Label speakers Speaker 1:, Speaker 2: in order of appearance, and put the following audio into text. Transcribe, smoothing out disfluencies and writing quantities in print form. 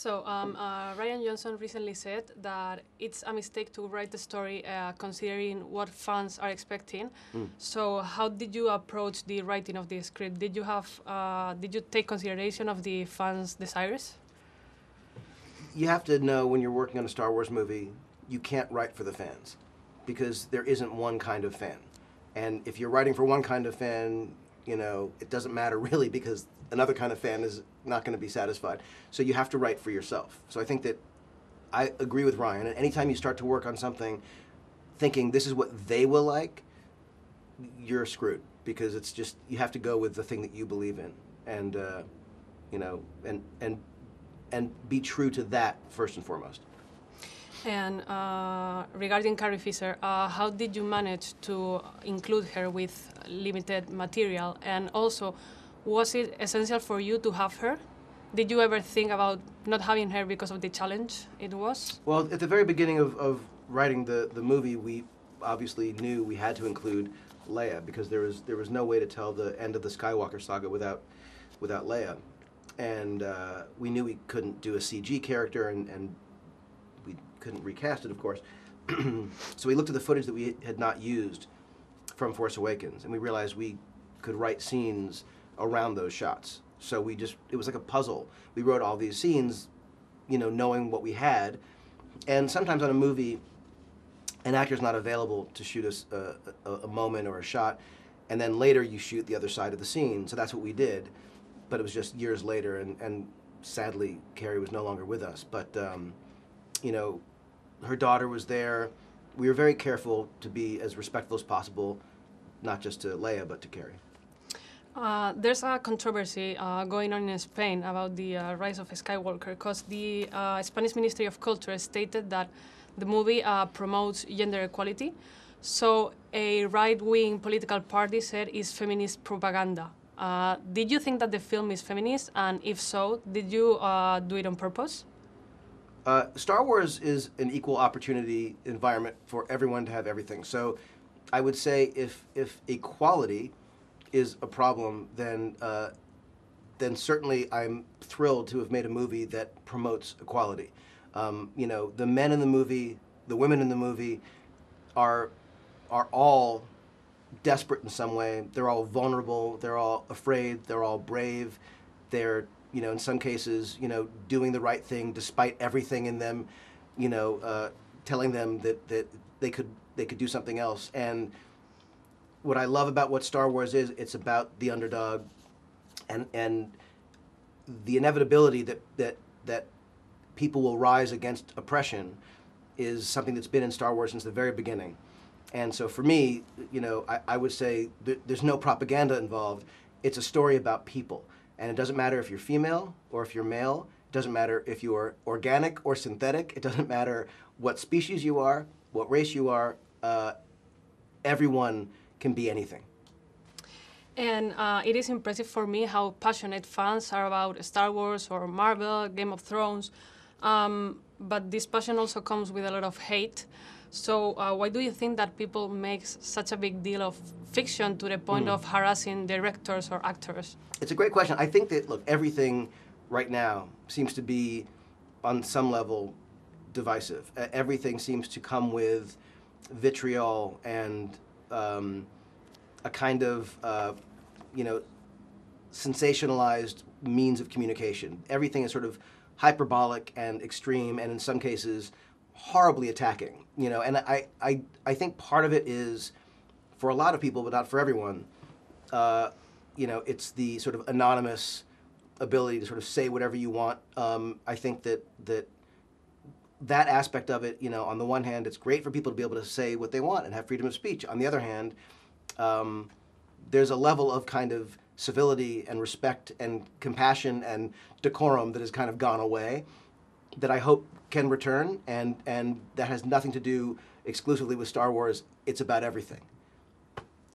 Speaker 1: Ryan Johnson recently said that it's a mistake to write the story considering what fans are expecting. So how did you approach the writing of the script? Did you take consideration of the fans' desires?
Speaker 2: You have to know when you're working on a Star Wars movie, you can't write for the fans because there isn't one kind of fan. And if you're writing for one kind of fan, you know, it doesn't matter really because another kind of fan is not going to be satisfied. So you have to write for yourself. So I think that I agree with Ryan. And anytime you start to work on something thinking this is what they will like, you're screwed because it's just, you have to go with the thing that you believe in. And, you know, and be true to that first and foremost.
Speaker 1: And regarding Carrie Fisher, how did you manage to include her with limited material? And also, was it essential for you to have her? Did you ever think about not having her because of the challenge it was?
Speaker 2: Well, at the very beginning of writing the movie, we obviously knew we had to include Leia because there was no way to tell the end of the Skywalker saga without Leia. And we knew we couldn't do a CG character, and we couldn't recast it, of course. So we looked at the footage that we had not used from Force Awakens, and we realized we could write scenes around those shots. So it was like a puzzle. We wrote all these scenes, you know, knowing what we had. And sometimes on a movie, an actor's not available to shoot a moment or a shot, and then later you shoot the other side of the scene. So that's what we did. But it was just years later, and sadly, Carrie was no longer with us. But, you know, her daughter was there. We were very careful to be as respectful as possible, not just to Leia, but to Carrie.
Speaker 1: There's a controversy going on in Spain about the rise of Skywalker because the Spanish Ministry of Culture stated that the movie promotes gender equality. So a right-wing political party said it's feminist propaganda. Did you think that the film is feminist? And if so, did you do it on purpose?
Speaker 2: Star Wars is an equal opportunity environment for everyone to have everything. So I would say if equality is a problem, then certainly I'm thrilled to have made a movie that promotes equality. You know, the men in the movie, the women in the movie are all desperate in some way. They're all vulnerable. They're all afraid. They're all brave. They're, you know, in some cases, you know, doing the right thing despite everything in them, you know, telling them that they could do something else. And what I love about what Star Wars is, it's about the underdog, and the inevitability that people will rise against oppression is something that's been in Star Wars since the very beginning. And so for me, you know, I would say there's no propaganda involved. It's a story about people. And it doesn't matter if you're female or if you're male. It doesn't matter if you're organic or synthetic. It doesn't matter what species you are, what race you are. Everyone can be anything.
Speaker 1: And it is impressive for me how passionate fans are about Star Wars or Marvel, Game of Thrones. But this passion also comes with a lot of hate. So why do you think that people make such a big deal of fiction to the point of harassing directors or actors?
Speaker 2: It's a great question. I think that, look, everything right now seems to be, on some level, divisive. Everything seems to come with vitriol and a kind of, you know, sensationalized means of communication. Everything is sort of hyperbolic and extreme, and in some cases, horribly attacking. You know, and I think part of it is, for a lot of people, but not for everyone, you know, it's the sort of anonymous ability to sort of say whatever you want. I think that aspect of it, you know, on the one hand, it's great for people to be able to say what they want and have freedom of speech. On the other hand, there's a level of kind of civility and respect and compassion and decorum that has kind of gone away that I hope can return, and that has nothing to do exclusively with Star Wars. It's about everything.